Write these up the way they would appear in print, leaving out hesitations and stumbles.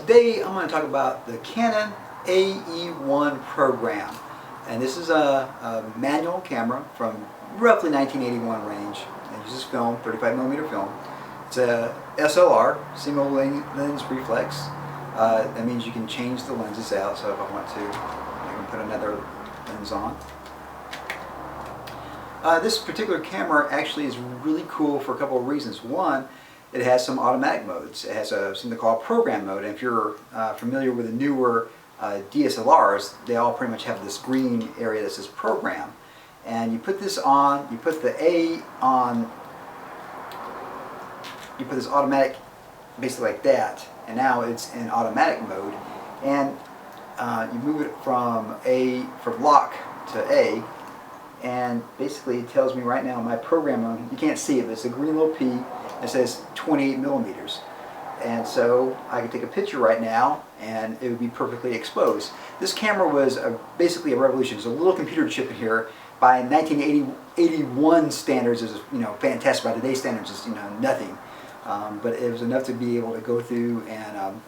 today I'm going to talk about the Canon AE-1 Program. And this is a manual camera from roughly 1981 range. It uses film, 35mm film. It's a SLR, single lens reflex. That means you can change the lenses out, so if I want to, I can put another lens on. This particular camera actually is really cool for a couple of reasons. One, it has some automatic modes. It has something called program mode. And if you're familiar with the newer DSLRs, they all pretty much have this green area that says program. And you put this on, you put the A on, you put this automatic basically like that, and now it's in automatic mode. And you move it from lock to A, and basically it tells me right now my program mode, you can't see it, but it's a green little P. It says 28mm, and so I can take a picture right now and it would be perfectly exposed. This camera was basically a revolution. There's a little computer chip in here. By 1981 standards, it was fantastic. By today's standards, it's nothing. But it was enough to be able to go through and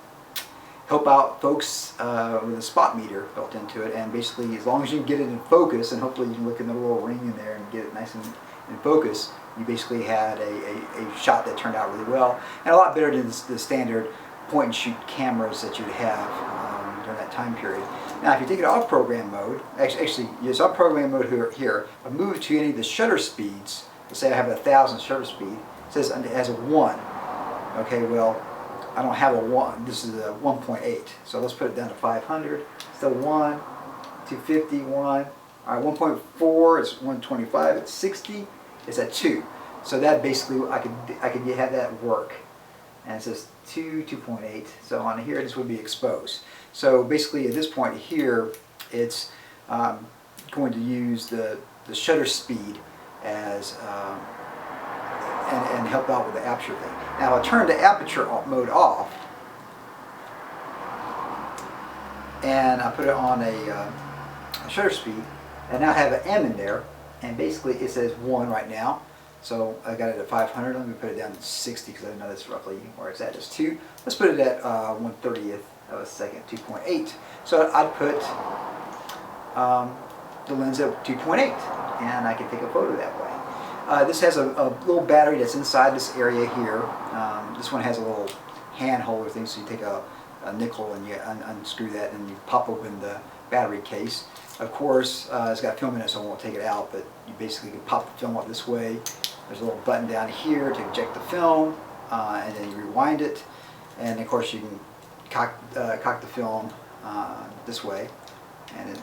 help out folks with a spot meter built into it. And basically, as long as you can get it in focus, and hopefully you can look in the little ring in there and get it nice and in focus, you basically had a shot that turned out really well, and a lot better than the standard point-and-shoot cameras that you'd have during that time period. Now, if you take it off program mode, actually it's on program mode here. I move to any of the shutter speeds. Let's say I have 1,000 shutter speed. It says it has a 1. Okay, well, I don't have a 1. This is a 1.8. So let's put it down to 500. Still 1, 250, 1. All right, 1.4. It's 125. It's 60. It's at 2. So that basically I could have that work. And it says 2, 2.8. So on here this would be exposed. So basically at this point here, it's going to use the shutter speed as and help out with the aperture thing. Now I'll turn the aperture mode off, and I put it on a shutter speed, and now I have an M in there, and basically it says 1 right now. So I got it at 500. Let me put it down to 60 because I know that's roughly where it's at. It's 2. Let's put it at 1/30th of a second, 2.8. So I'd put the lens at 2.8, and I can take a photo that way. This has a little battery that's inside this area here. This one has a little hand holder thing, so you take a nickel and you unscrew that, and you pop open the battery case. Of course, it's got film in it, so I won't take it out, but you basically can pop the film up this way. There's a little button down here to eject the film, and then you rewind it, and of course you can cock the film this way, and then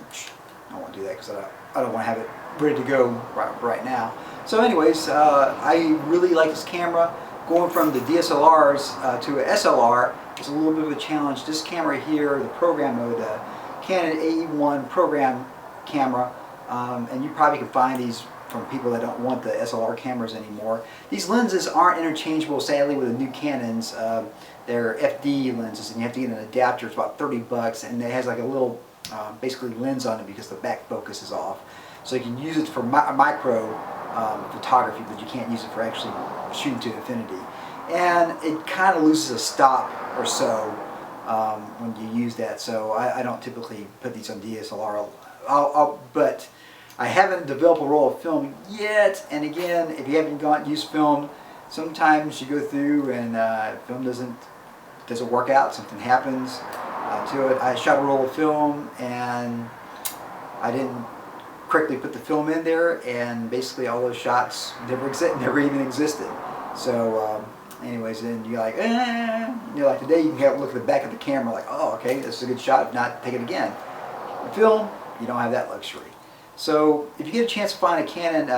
I won't do that because I don't want to have it ready to go right now. So anyways, I really like this camera. Going from the DSLRs to an SLR is a little bit of a challenge. This camera here, the program mode, the Canon AE-1 Program camera, and you probably can find these from people that don't want the SLR cameras anymore. These lenses aren't interchangeable, sadly, with the new Canons. They're FD lenses, and you have to get an adapter. It's about 30 bucks, and it has like a little basically lens on it because the back focus is off. So you can use it for micro photography, but you can't use it for actually shooting to infinity. And it kind of loses a stop or so when you use that. So I don't typically put these on DSLR, but I haven't developed a roll of film yet. And again, if you haven't used film, sometimes you go through and film doesn't work out. Something happens to it. I shot a roll of film and I didn't correctly put the film in there, and basically all those shots never even existed. So anyways, then you're like, like today you can look at the back of the camera like, oh, okay, this is a good shot. If not, take it again. In film, you don't have that luxury. So if you get a chance to find a Canon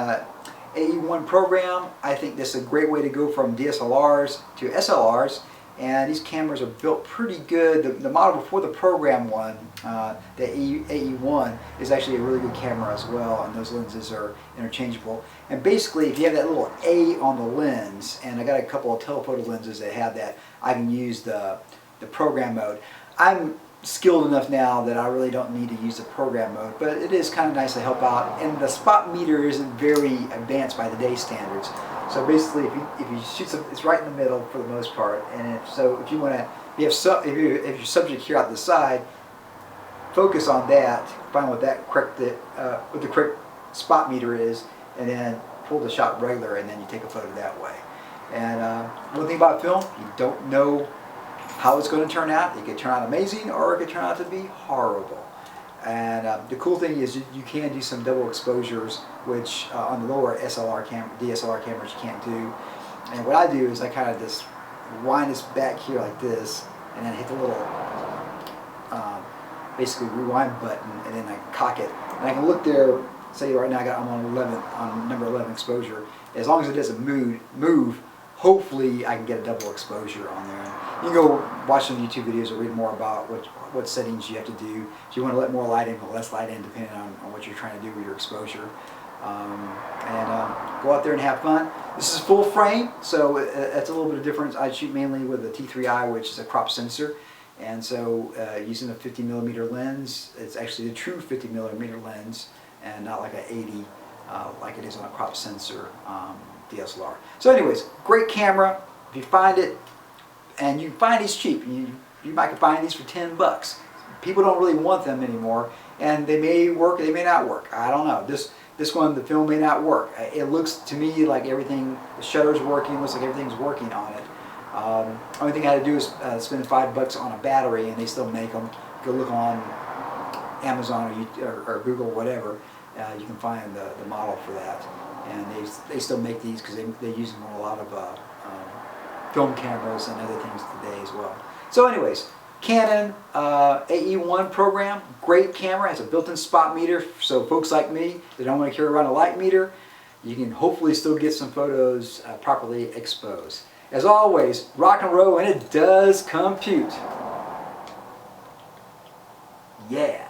AE-1 Program, I think this is a great way to go from DSLRs to SLRs. And these cameras are built pretty good. The model before the program one, the AE-1, is actually a really good camera as well, and those lenses are interchangeable. And basically, if you have that little A on the lens, and I got a couple of telephoto lenses that have that, I can use the program mode. I'm skilled enough now that I really don't need to use the program mode, but it is kind of nice to help out. And the spot meter isn't very advanced by today's standards. So basically, if you shoot some, it's right in the middle for the most part. And if you want to, if your subject here out the side, focus on that, find what the correct spot meter is, and then pull the shot regular, and then you take a photo that way. And one thing about film, you don't know how it's going to turn out. It could turn out amazing, or it could turn out to be horrible. And the cool thing is you can do some double exposures, which on the lower DSLR cameras you can't do. And what I do is I kind of just wind this back here like this, and then hit the little basically rewind button, and then I cock it. And I can look there, say right now I'm on number 11 exposure. As long as it doesn't move, hopefully I can get a double exposure on there. You can go watch some YouTube videos or read more about what settings you have to do. If you want to let more light in or less light in, depending on what you're trying to do with your exposure. Go out there and have fun. This is full frame, so it's a little bit of difference. I shoot mainly with a T3i, which is a crop sensor. And so using a 50mm lens, it's actually a true 50mm lens and not like an 80 like it is on a crop sensor DSLR. So anyways, great camera. If you find it, and you find these cheap, you might find these for $10. People don't really want them anymore, and they may work, they may not work. I don't know. This one, the film may not work. It looks to me like everything, the shutter's working, looks like everything's working on it. Only thing I had to do is spend $5 on a battery, and they still make them. Go look on Amazon or Google, whatever. You can find the model for that, and they still make these because they use them on a lot of film cameras and other things today as well. So anyways, Canon AE-1 Program, great camera, has a built-in spot meter, so folks like me that don't want to carry around a light meter, you can hopefully still get some photos properly exposed. As always, rock and roll, and it does compute. Yeah.